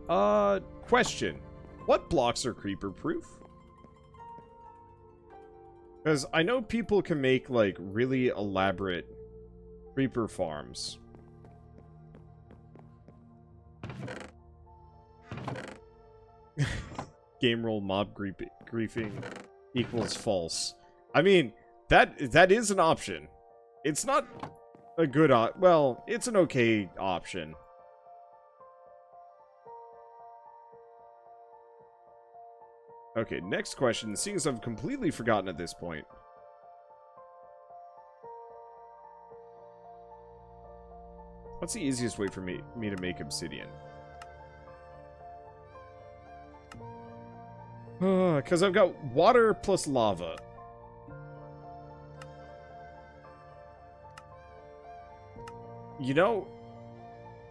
Question. What blocks are creeper proof? Because I know people can make, like, really elaborate creeper farms. Game roll mob griefing equals false. I mean, that is an option. It's not a good well, it's an okay option. Okay, next question, seeing as I've completely forgotten at this point. What's the easiest way for me to make obsidian? Because I've got water plus lava. You know,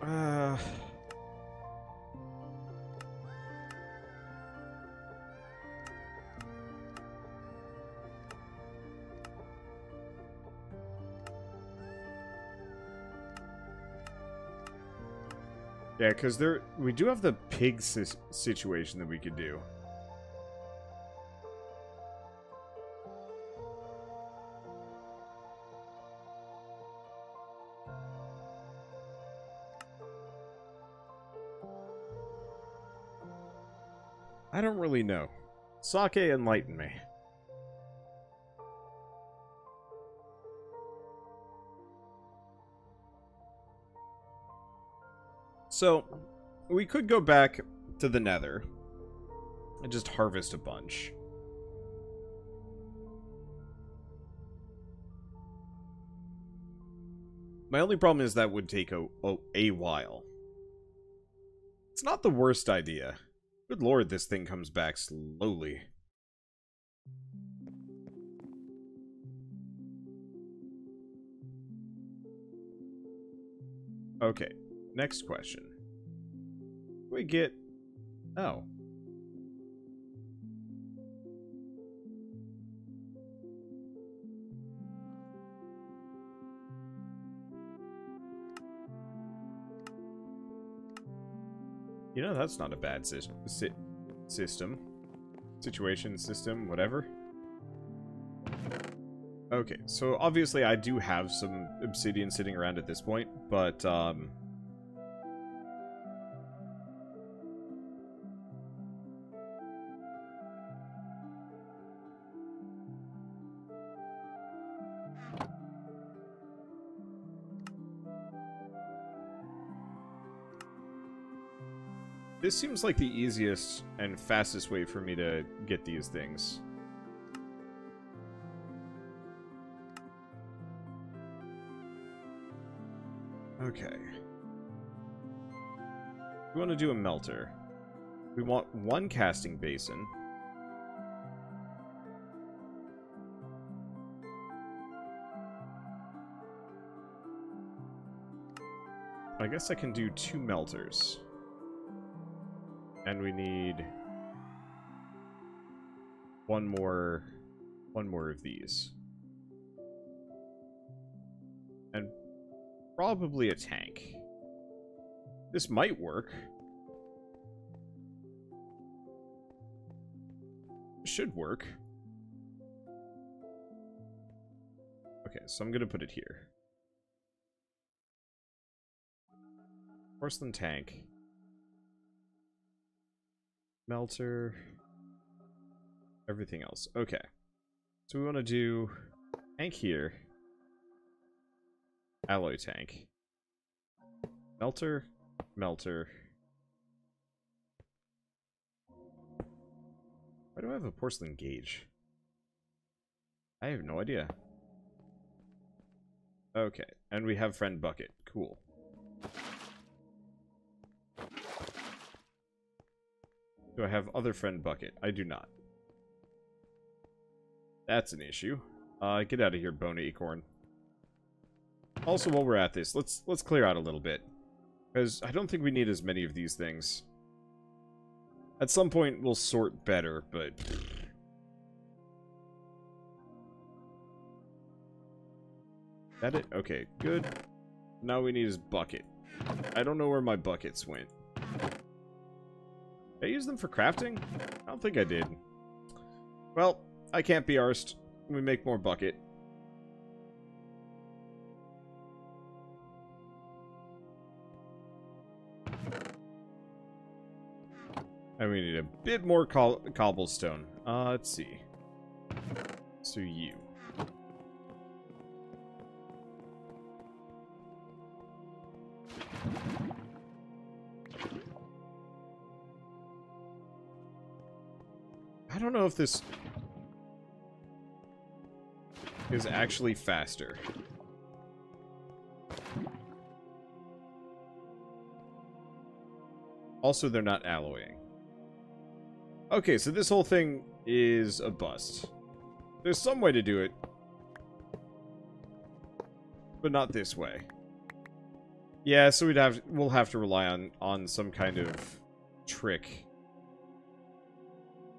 yeah, because we do have the pig situation that we could do. I don't really know. Sake, enlighten me. So, we could go back to the Nether and just harvest a bunch. My only problem is that would take a while. It's not the worst idea. Good lord, this thing comes back slowly. Okay, next question. We get... Oh. You know, that's not a bad system. Situation, system, whatever. Okay, so obviously I do have some obsidian sitting around at this point, but, this seems like the easiest and fastest way for me to get these things. Okay. We want to do a melter. We want one casting basin. I guess I can do 2 melters. And we need one more of these. And probably a tank. This might work. Should work. Okay, so I'm gonna put it here. Porcelain tank. Melter. Everything else. Okay. So we want to do tank here. Alloy tank. Melter. Melter. Why do I have a porcelain gauge? I have no idea. Okay. And we have friend bucket. Cool. Do I have other friend bucket? I do not. That's an issue. Get out of here, Bone Acorn. Also, while we're at this, let's clear out a little bit. Because I don't think we need as many of these things. At some point, we'll sort better, but... That it? Okay, good. Now we need his bucket. I don't know where my buckets went. Did I use them for crafting? I don't think I did. Well, I can't be arsed. We make more bucket. And we need a bit more cobblestone. Let's see. So you. I don't know if this is actually faster. Also, they're not alloying. Okay, so this whole thing is a bust. There's some way to do it, but not this way. Yeah, so we'll have to rely on some kind of trick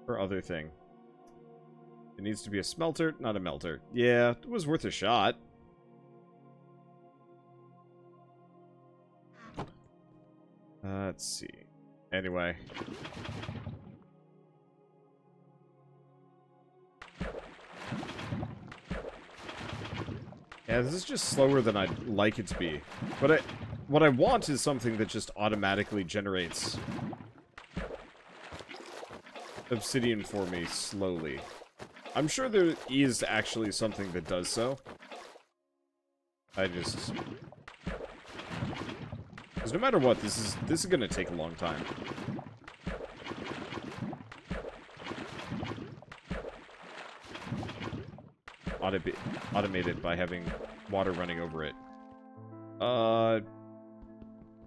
or other thing. It needs to be a smelter, not a melter. Yeah, it was worth a shot. Let's see. Anyway. Yeah, this is just slower than I'd like it to be. But what I want is something that just automatically generates obsidian for me slowly. I'm sure there is actually something that does so. Because no matter what, this is gonna take a long time. Automate it by having water running over it.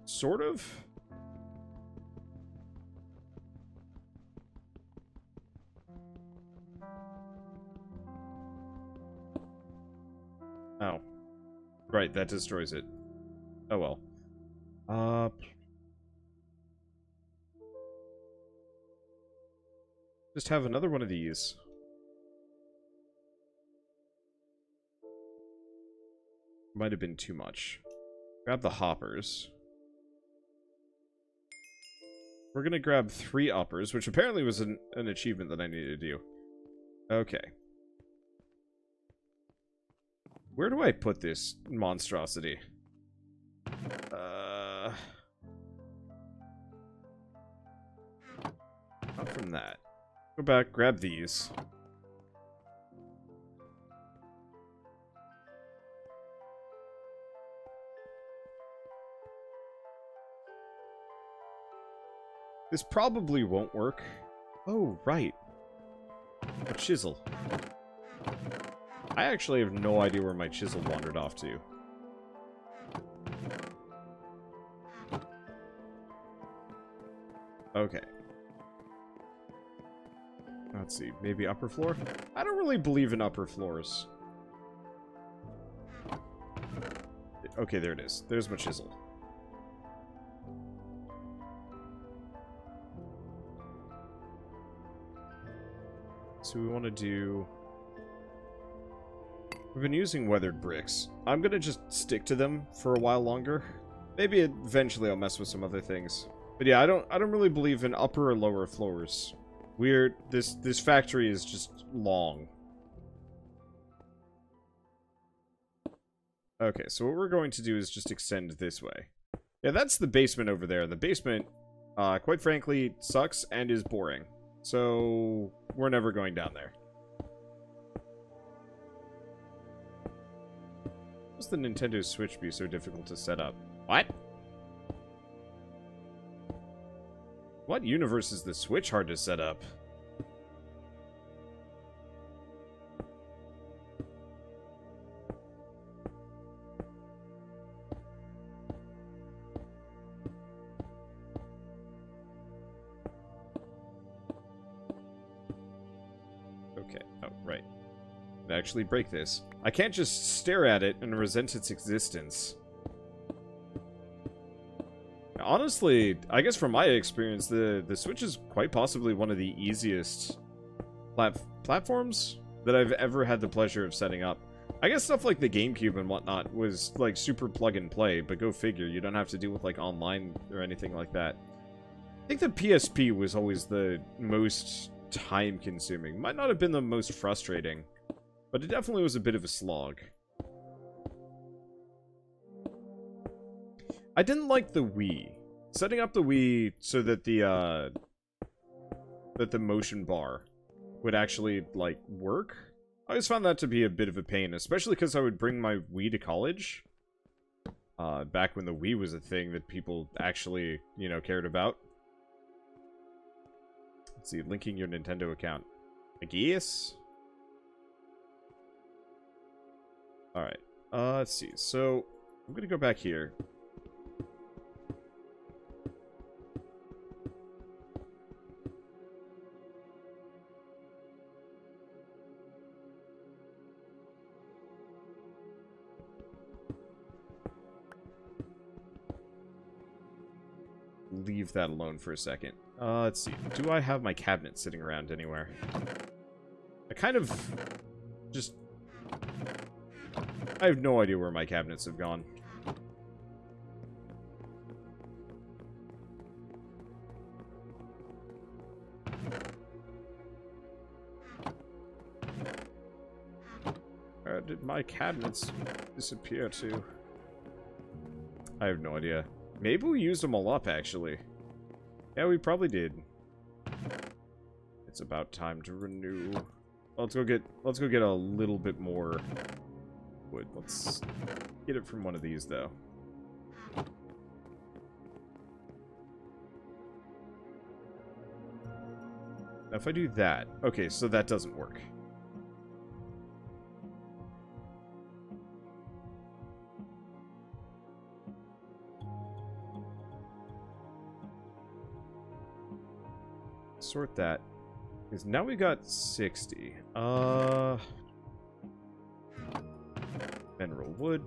Sort of? Oh. Right, that destroys it. Oh well. Just have another one of these. Might have been too much. Grab the hoppers. We're gonna grab 3 uppers, which apparently was an achievement that I needed to do. Okay. Where do I put this monstrosity? Not from that. Go back, grab these. This probably won't work. Oh, right. A chisel. I actually have no idea where my chisel wandered off to. Okay. Let's see. Maybe upper floor? I don't really believe in upper floors. Okay, there it is. There's my chisel. So we want to do... We've been using weathered bricks. I'm going to just stick to them for a while longer. Maybe eventually I'll mess with some other things. But yeah, I don't really believe in upper or lower floors. This factory is just long. Okay, so what we're going to do is just extend this way. Yeah, that's the basement over there. The basement, quite frankly, sucks and is boring. So, we're never going down there. Why does the Nintendo Switch be so difficult to set up? What? What universe is the Switch hard to set up? Okay, oh, right. Actually break this. I can't just stare at it and resent its existence. Honestly, I guess from my experience, the Switch is quite possibly one of the easiest platforms that I've ever had the pleasure of setting up. I guess stuff like the GameCube and whatnot was like super plug and play, but go figure, you don't have to deal with like online or anything like that. I think the PSP was always the most time-consuming. Might not have been the most frustrating, but it definitely was a bit of a slog. I didn't like the Wii. Setting up the Wii so that the motion bar would actually, like, work. I always found that to be a bit of a pain, especially because I would bring my Wii to college. Back when the Wii was a thing that people actually, you know, cared about. Let's see, linking your Nintendo account. I guess? Alright, let's see. So, I'm gonna go back here. Leave that alone for a second. Let's see. Do I have my cabinet sitting around anywhere? I kind of just... I have no idea where my cabinets have gone. Where did my cabinets disappear to? I have no idea. Maybe we used them all up, actually. Yeah, we probably did. It's about time to renew. Let's go get a little bit more wood. Let's get it from one of these, though. Now, if I do that... Okay, so that doesn't work. Sort that. Because now we got 60. Mineral wood.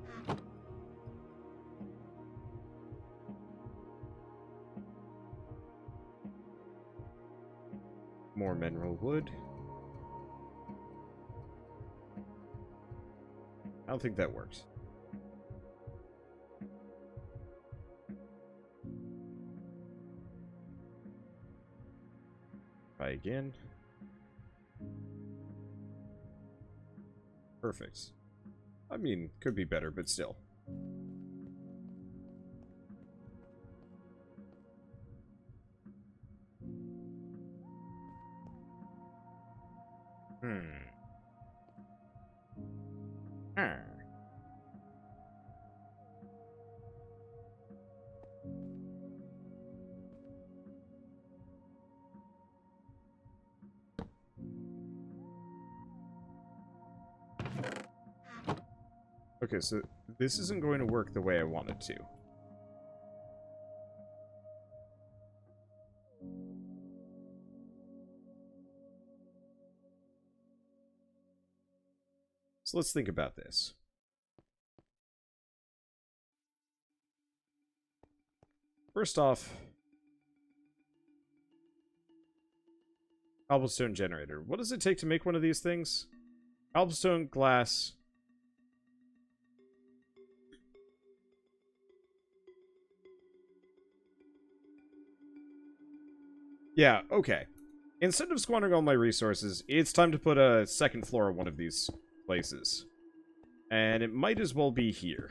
More mineral wood. I don't think that works. Try again. Perfect. I mean, could be better, but still. Okay, so this isn't going to work the way I want it to. So let's think about this. First off, cobblestone generator. What does it take to make one of these things? Cobblestone, glass. Yeah, okay. Instead of squandering all my resources, it's time to put a second floor on one of these places. And it might as well be here.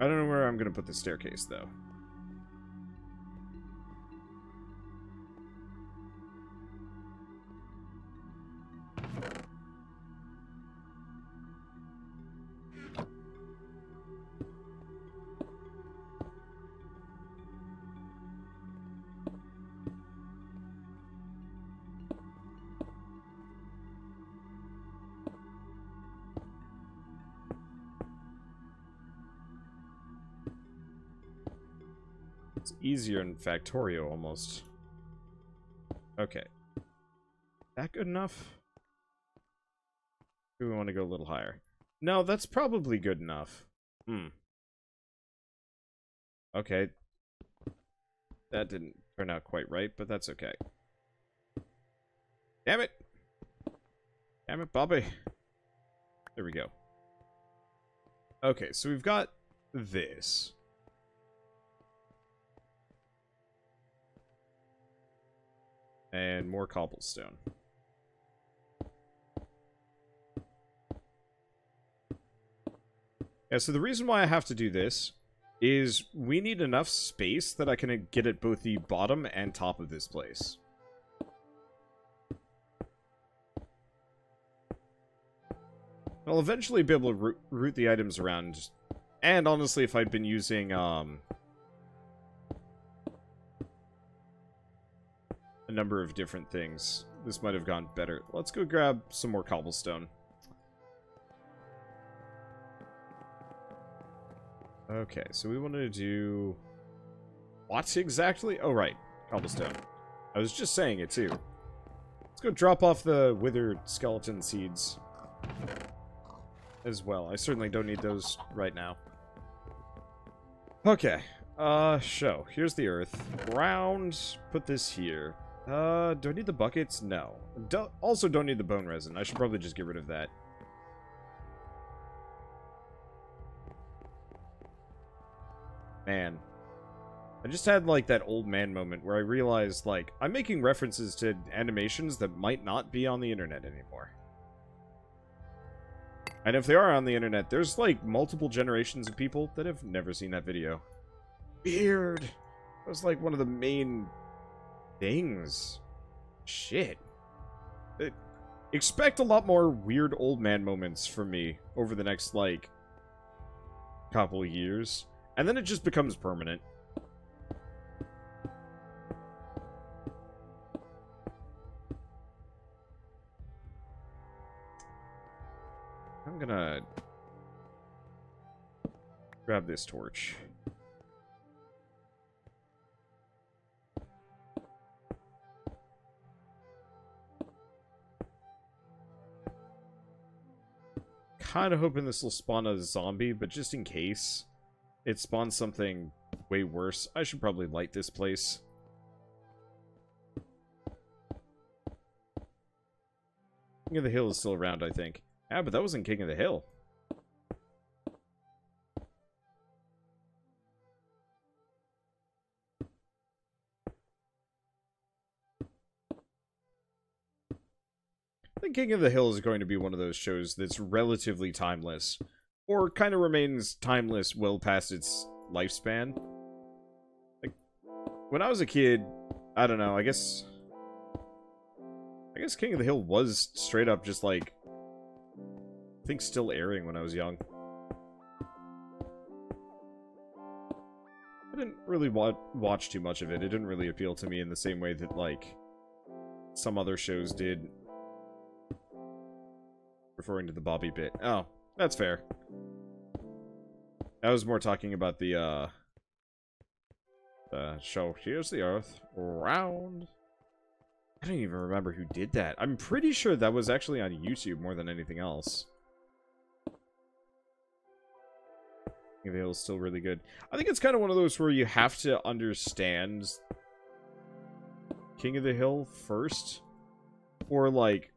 I don't know where I'm going to put the staircase, though. It's easier in Factorio, almost. Okay. That good enough? Do we want to go a little higher? No, that's probably good enough. Okay. That didn't turn out quite right, but that's okay. Damn it! Damn it, Bobby. There There we go. Okay, so we've got this. And more cobblestone. Yeah, so the reason why I have to do this is we need enough space that I can get at both the bottom and top of this place. I'll eventually be able to route the items around. And honestly, if I'd been using a number of different things, this might have gone better. Let's go grab some more cobblestone. Okay, so we wanted to do... what exactly? Oh, right. Cobblestone. I was just saying it, too. Let's go drop off the withered skeleton seeds as well. I certainly don't need those right now. Okay. So, here's the earth. Round. Put this here. Do I need the buckets? No. Also don't need the bone resin. I should probably just get rid of that. Man. I just had, like, that old man moment where I realized, like, I'm making references to animations that might not be on the internet anymore. And if they are on the internet, there's, like, multiple generations of people that have never seen that video. Weird. That was, like, one of the main things. Shit. Expect a lot more weird old man moments from me over the next, like, couple of years. And then it just becomes permanent. I'm gonna grab this torch. Kinda hoping this will spawn a zombie, but just in case it spawns something way worse, I should probably light this place. King of the Hill is still around, I think. Ah, but that wasn't King of the Hill. I think King of the Hill is going to be one of those shows that's relatively timeless. Or kind of remains timeless well past its lifespan. Like, when I was a kid, I don't know, I guess King of the Hill was straight up just like, I think still airing when I was young. I didn't really watch too much of it. It didn't really appeal to me in the same way that, like, some other shows did. Referring to the Bobby bit. Oh, that's fair. I was more talking about the show. Here's the earth. Round. I don't even remember who did that. I'm pretty sure that was actually on YouTube more than anything else. King of the Hill is still really good. I think it's kind of one of those where you have to understand King of the Hill first. Or, like,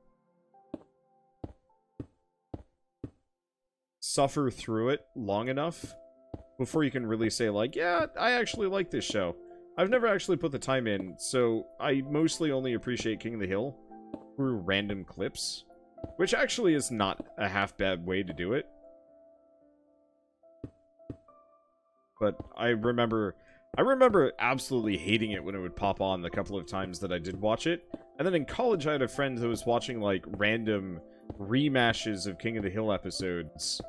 suffer through it long enough before you can really say, like, yeah, I actually like this show. I've never actually put the time in, so I mostly only appreciate King of the Hill through random clips, which actually is not a half-bad way to do it. But I remember absolutely hating it when it would pop on the couple of times that I did watch it. And then in college, I had a friend who was watching, like, random remashes of King of the Hill episodes.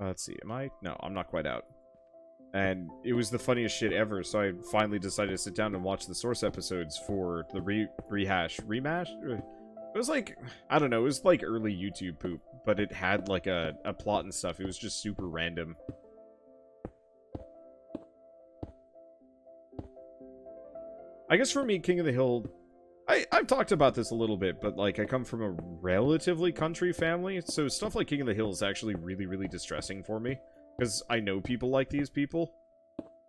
Let's see, am I? No, I'm not quite out. And it was the funniest shit ever, so I finally decided to sit down and watch the source episodes for the remash? It was like, I don't know, it was like early YouTube poop, but it had like a plot and stuff. It was just super random. I guess for me, King of the Hill, I've talked about this a little bit, but like I come from a relatively country family, so stuff like King of the Hill is actually really, really distressing for me. Because I know people like these people,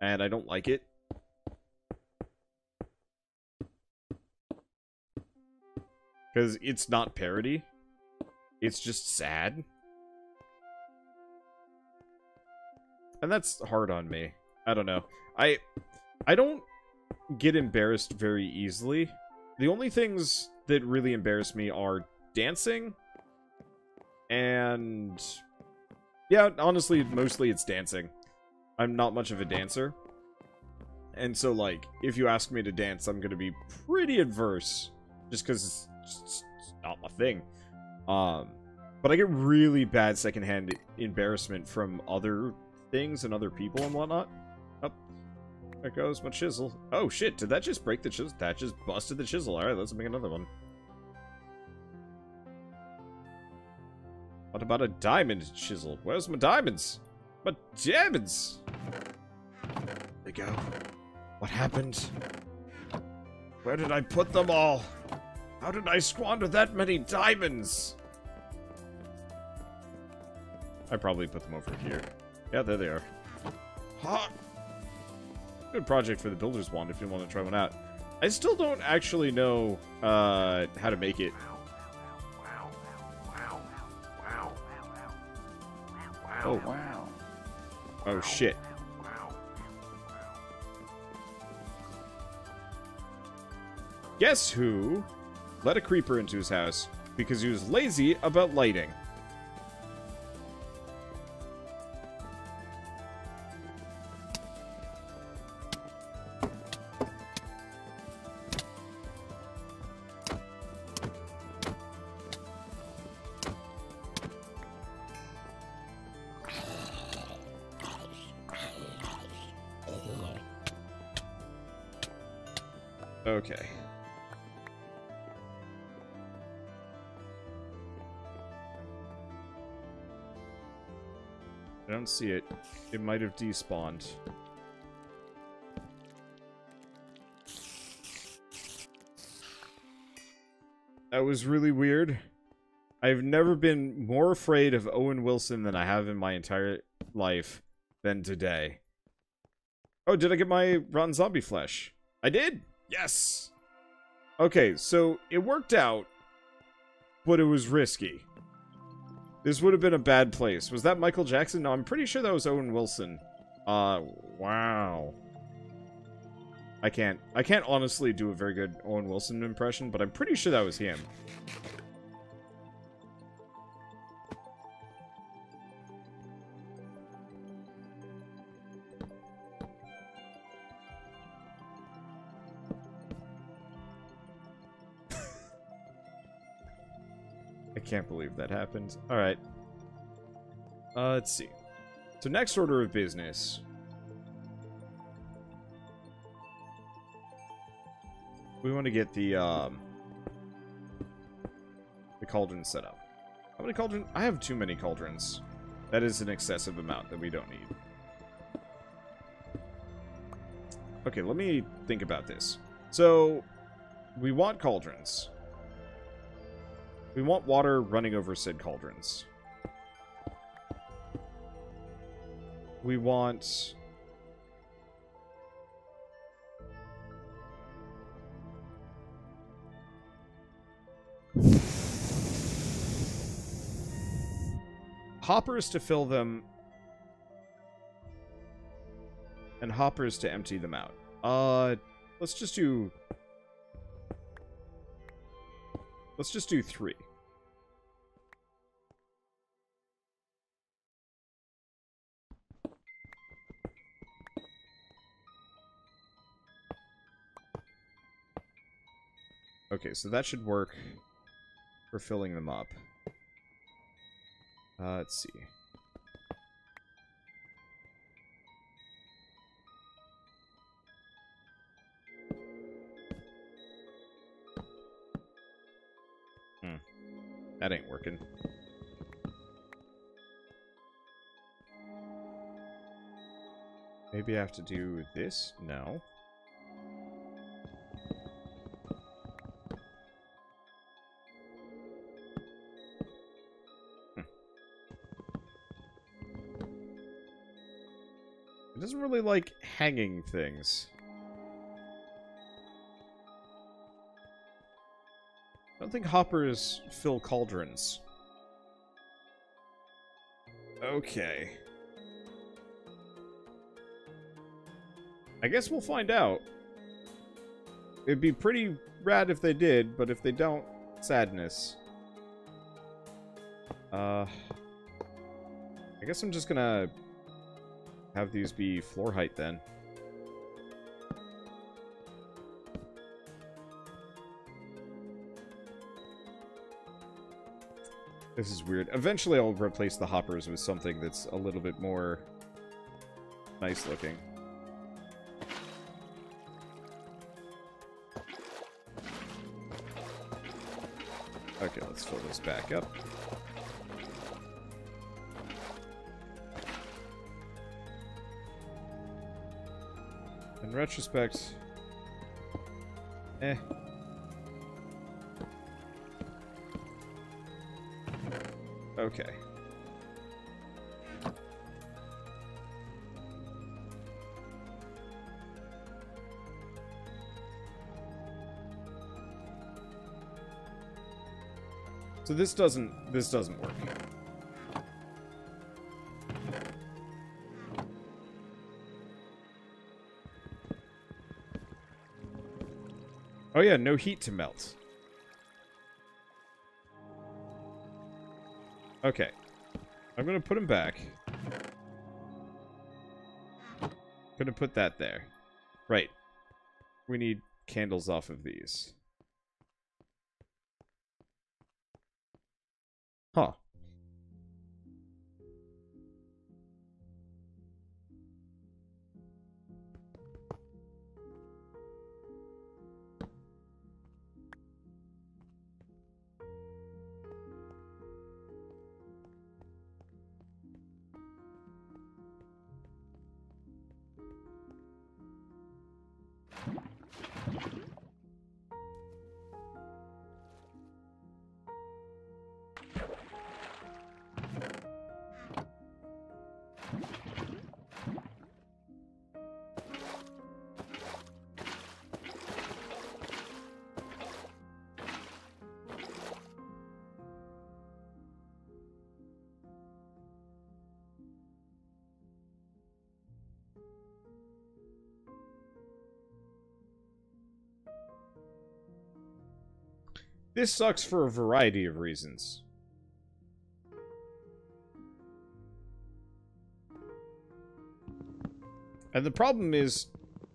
and I don't like it. Because it's not parody. It's just sad. And that's hard on me. I don't know. I don't get embarrassed very easily. The only things that really embarrass me are dancing. And... yeah, honestly, mostly it's dancing. I'm not much of a dancer. And so, like, if you ask me to dance, I'm gonna be pretty adverse. Just because it's not my thing. But I get really bad secondhand embarrassment from other things and other people and whatnot. Oh, there goes my chisel. Oh, shit, did that just break the chisel? That just busted the chisel. Alright, let's make another one. What about a diamond chisel? Where's my diamonds? My diamonds! There they go. What happened? Where did I put them all? How did I squander that many diamonds? I probably put them over here. Yeah, there they are. Huh. Good project for the Builder's Wand if you want to try one out. I still don't actually know how to make it. Oh, wow. Oh, shit. Guess who let a creeper into his house because he was lazy about lighting? Okay. I don't see it. It might have despawned. That was really weird. I've never been more afraid of Owen Wilson than I have in my entire life than today. Oh, did I get my rotten zombie flesh? I did! Yes! Okay, so it worked out, but it was risky. This would have been a bad place. Was that Michael Jackson? No, I'm pretty sure that was Owen Wilson. Wow. I can't honestly do a very good Owen Wilson impression, but I'm pretty sure that was him. I can't believe that happened. Alright. Let's see. So next order of business. We want to get the cauldron set up. How many cauldrons? I have too many cauldrons. That is an excessive amount that we don't need. Okay, let me think about this. So, we want cauldrons. We want water running over said cauldrons. We want... hoppers to fill them, and hoppers to empty them out. Let's just do 3. Okay, so that should work for filling them up. Let's see. That ain't working. Maybe I have to do this? No. It doesn't really like hanging things. I don't don't think hoppers fill cauldrons. Okay. I guess we'll find out. It'd be pretty rad if they did, but if they don't, sadness. I guess I'm just gonna have these be floor height then. This is weird. Eventually I'll replace the hoppers with something that's a little bit more nice looking. Okay, let's fill this back up. In retrospect, okay. So this doesn't work. Oh yeah, no heat to melt. Okay. I'm gonna put him back. Gonna put that there. Right. We need candles off of these. Huh. This sucks for a variety of reasons. And the problem is,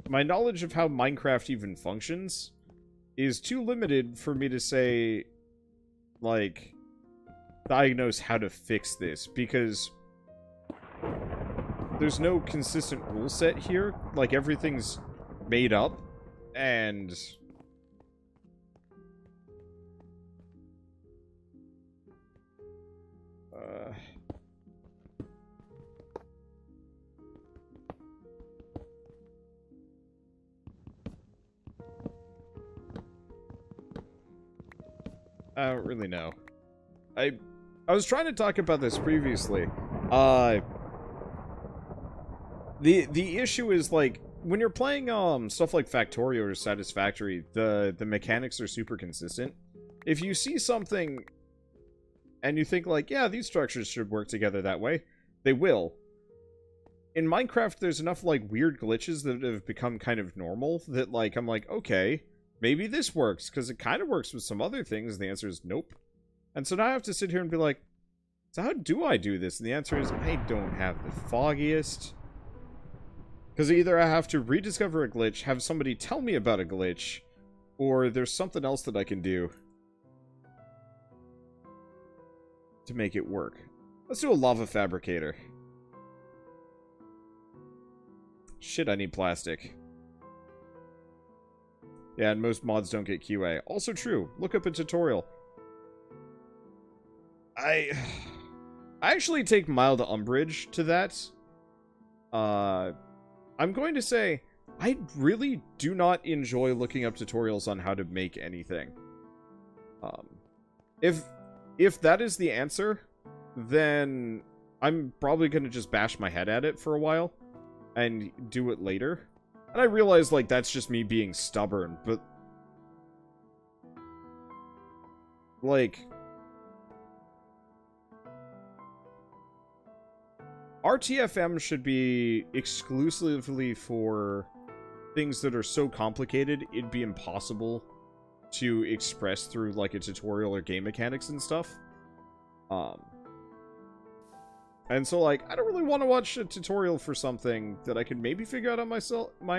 my knowledge of how Minecraft even functions is too limited for me to say, like, diagnose how to fix this, because there's no consistent rule set here. Like, everything's made up, and I don't really know. I was trying to talk about this previously. The issue is, like, when you're playing stuff like Factorio or Satisfactory, the mechanics are super consistent. If you see something and you think, like, yeah, these structures should work together that way, they will. In Minecraft, there's enough, like, weird glitches that have become kind of normal that, like, I'm like, okay, maybe this works, because it kind of works with some other things, and the answer is nope. And so now I have to sit here and be like, so how do I do this? And the answer is, I don't have the foggiest. Because either I have to rediscover a glitch, have somebody tell me about a glitch, or there's something else that I can do to make it work. Let's do a lava fabricator. Shit, I need plastic. Yeah, and most mods don't get QA. Also true. Look up a tutorial. I actually take mild umbrage to that. I'm going to say, I really do not enjoy looking up tutorials on how to make anything. If that is the answer, then I'm probably going to just bash my head at it for a while and do it later. And I realize, like, that's just me being stubborn, but like, RTFM should be exclusively for things that are so complicated it'd be impossible to express through like a tutorial or game mechanics and stuff. And so like I don't really want to watch a tutorial for something that I could maybe figure out on my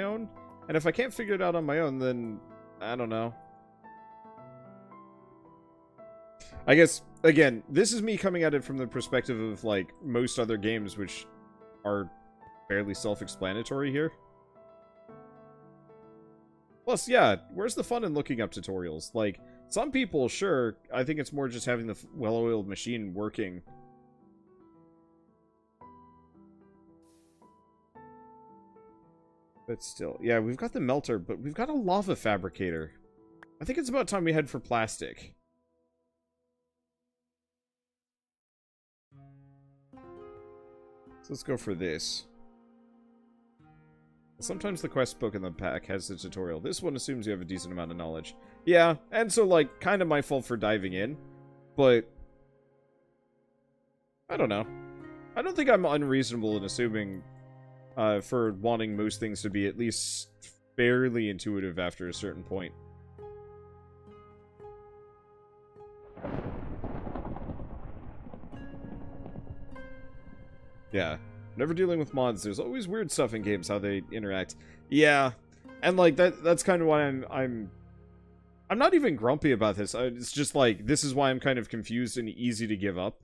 own. And if I can't figure it out on my own, then I don't know. I guess again, this is me coming at it from the perspective of like most other games which are fairly self-explanatory here. Plus, yeah, where's the fun in looking up tutorials? Like, some people, sure, I think it's more just having the well-oiled machine working. But still, yeah, we've got the melter, but we've got a lava fabricator. I think it's about time we head for plastic. So let's go for this. Sometimes the quest book in the pack has a tutorial. This one assumes you have a decent amount of knowledge. Yeah, and so, like, kind of my fault for diving in. But I don't know. I don't think I'm unreasonable in assuming for wanting most things to be at least fairly intuitive after a certain point. Yeah. Whenever dealing with mods, there's always weird stuff in games, how they interact. Yeah. And like that's kind of why I'm not even grumpy about this. It's just like this is why I'm kind of confused and easy to give up.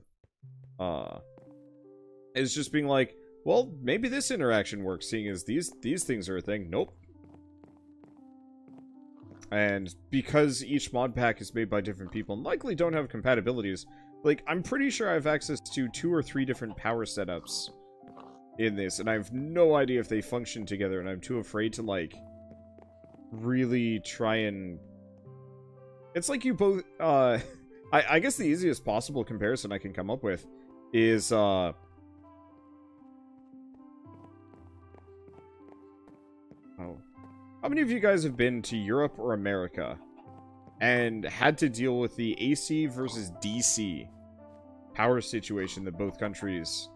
It's just being like, well, maybe this interaction works, seeing as these things are a thing. Nope. And because each mod pack is made by different people and likely don't have compatibilities, like I'm pretty sure I have access to 2 or 3 different power setups in this, and I have no idea if they function together, and I'm too afraid to, like, really try and... It's like you both, I guess the easiest possible comparison I can come up with is, How many of you guys have been to Europe or America and had to deal with the AC versus DC power situation that both countries...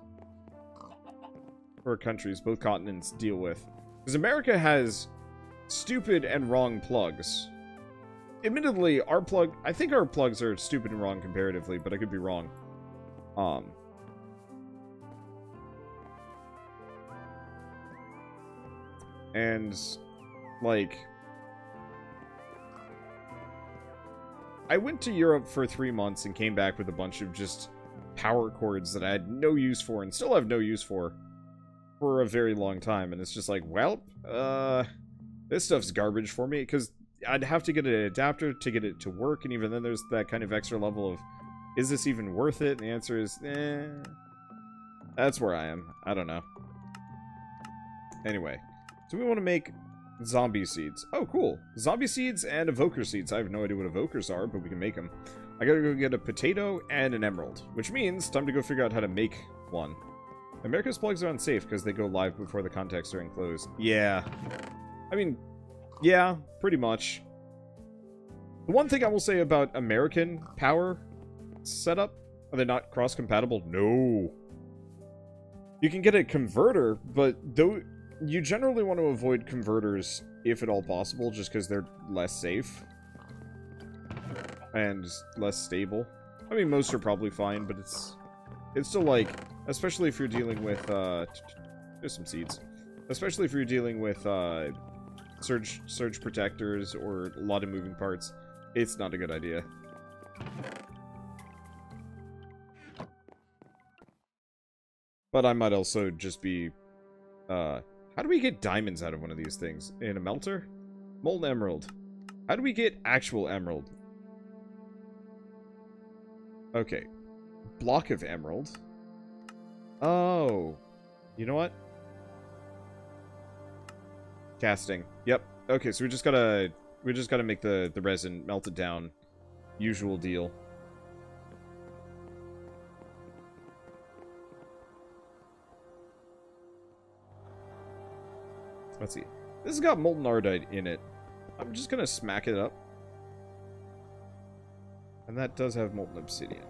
both continents deal with? Because America has stupid and wrong plugs. Admittedly, I think our plugs are stupid and wrong comparatively, but I could be wrong. And, like, I went to Europe for 3 months and came back with a bunch of just power cords that I had no use for and still have no use for a very long time, and it's just like, well, this stuff's garbage for me, because I'd have to get an adapter to get it to work, and even then there's that kind of extra level of, is this even worth it? And the answer is, that's where I am. I don't know. Anyway, so we want to make zombie seeds. Oh, cool. Zombie seeds and evoker seeds. I have no idea what evokers are, but we can make them. I gotta go get a potato and an emerald, which means time to go figure out how to make one. America's plugs are unsafe because they go live before the contacts are enclosed. Yeah. I mean, yeah, pretty much. The one thing I will say about American power setup, are they not cross-compatible? No. You can get a converter, but though you generally want to avoid converters if at all possible, just because they're less safe and less stable. I mean, most are probably fine, but it's still like, especially if you're dealing with, there's some seeds. Especially if you're dealing with, surge protectors or a lot of moving parts, it's not a good idea. But I might also just be, how do we get diamonds out of one of these things? In a melter? Molten emerald. How do we get actual emerald? Okay. Block of emerald. Oh. You know what? Casting. Yep. Okay, so we just gotta make the resin, melt it down. Usual deal. Let's see. This has got molten ardite in it. I'm just gonna smack it up. And that does have molten obsidian.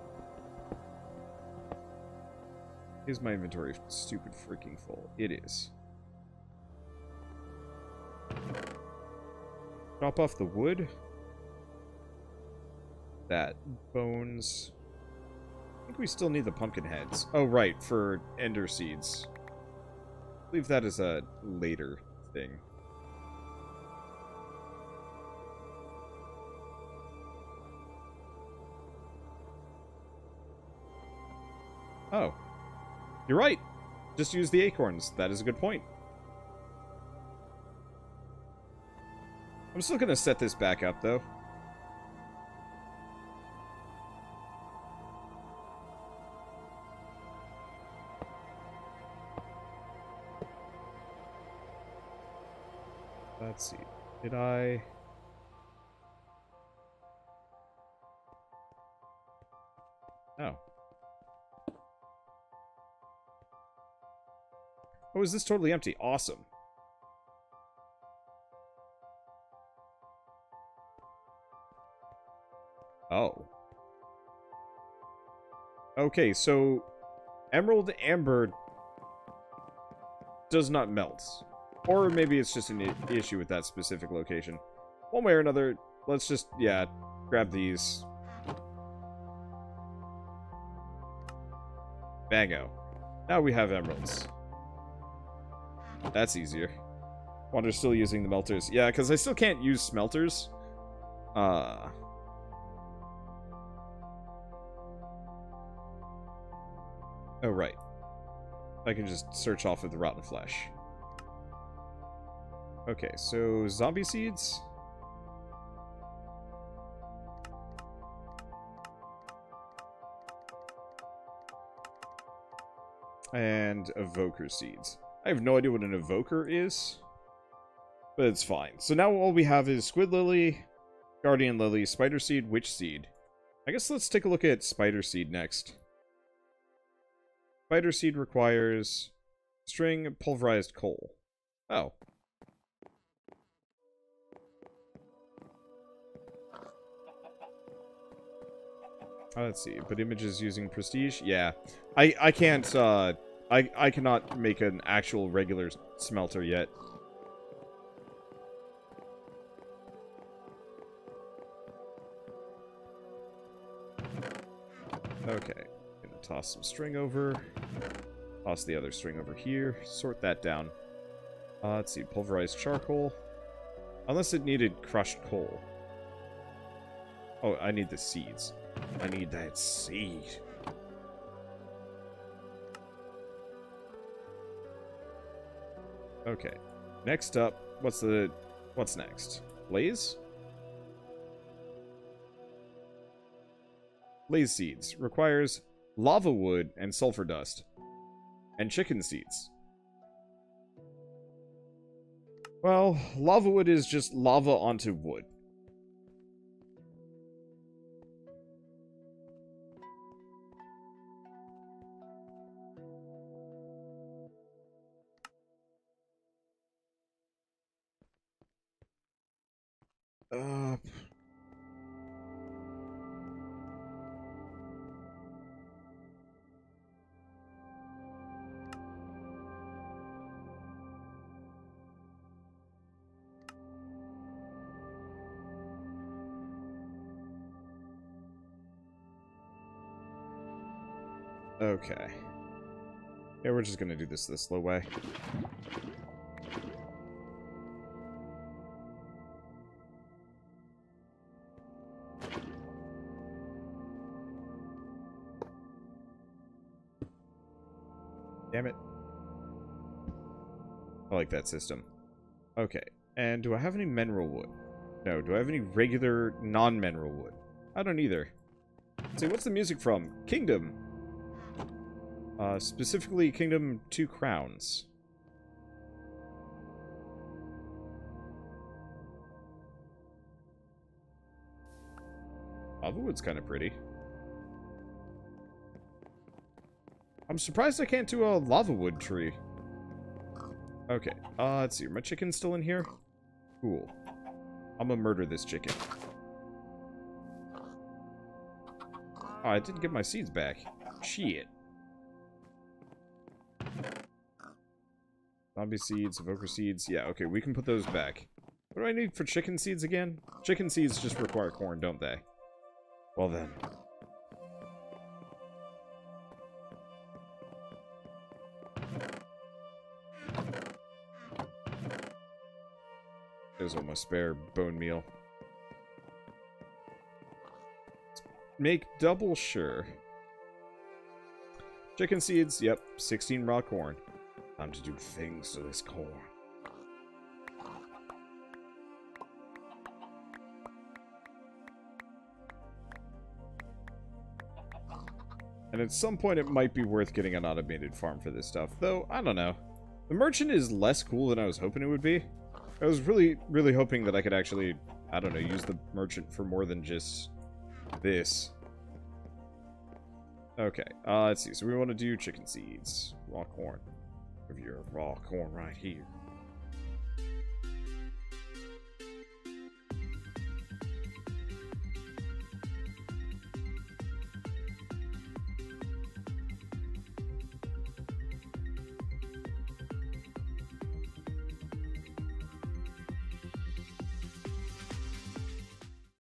Is my inventory stupid freaking full? It is. Drop off the wood. That. Bones. I think we still need the pumpkin heads. Oh, right, for ender seeds. Leave that as a later thing. Oh. You're right. Just use the acorns. That is a good point. I'm still going to set this back up, though. Let's see. Did I... Oh. Oh, is this totally empty? Awesome. Oh. Okay, so Emerald Amber does not melt. Or maybe it's just an issue with that specific location. One way or another, let's just, yeah, grab these. Bango. Now we have emeralds. That's easier. Wander's still using the melters. Yeah, because I still can't use smelters. Oh, right. I can just search off of the rotten flesh. Okay, so zombie seeds. And evoker seeds. I have no idea what an evoker is, but it's fine. So now all we have is squid lily, guardian lily, spider seed, witch seed. I guess let's take a look at spider seed next. Spider seed requires string pulverized coal. Oh. Let's see, but images using prestige? Yeah. I can't, I cannot make an actual regular smelter yet. Okay. Gonna toss some string over. Toss the other string over here. Sort that down. Let's see, pulverized charcoal. Unless it needed crushed coal. Oh, I need the seeds. I need that seed. Okay. Next up, what's next? Blaze? Blaze seeds. Requires lava wood and sulfur dust. And chicken seeds. Well, lava wood is just lava onto wood. Okay. Yeah, we're just gonna do this the slow way. Damn it. I like that system. Okay. And do I have any mineral wood? No. Do I have any regular non-mineral wood? I don't either. Let's see, what's the music from? Kingdom. Specifically Kingdom 2 Crowns. Lava wood's kind of pretty. I'm surprised I can't do a lava wood tree. Okay, let's see. Are my chickens still in here? Cool. I'm gonna murder this chicken. Oh, I didn't get my seeds back. Shit. Zombie seeds, evoker seeds. Yeah, okay, we can put those back. What do I need for chicken seeds again? Chicken seeds just require corn, don't they? Well then. There's all my spare bone meal. Let's make double sure. Chicken seeds, yep, 16 raw corn. Time to do things to this corn. And at some point it might be worth getting an automated farm for this stuff, though, I don't know. The merchant is less cool than I was hoping it would be. I was really hoping that I could actually, I don't know, use the merchant for more than just this. Okay, let's see. So we want to do chicken seeds, raw corn. Have your raw corn right here.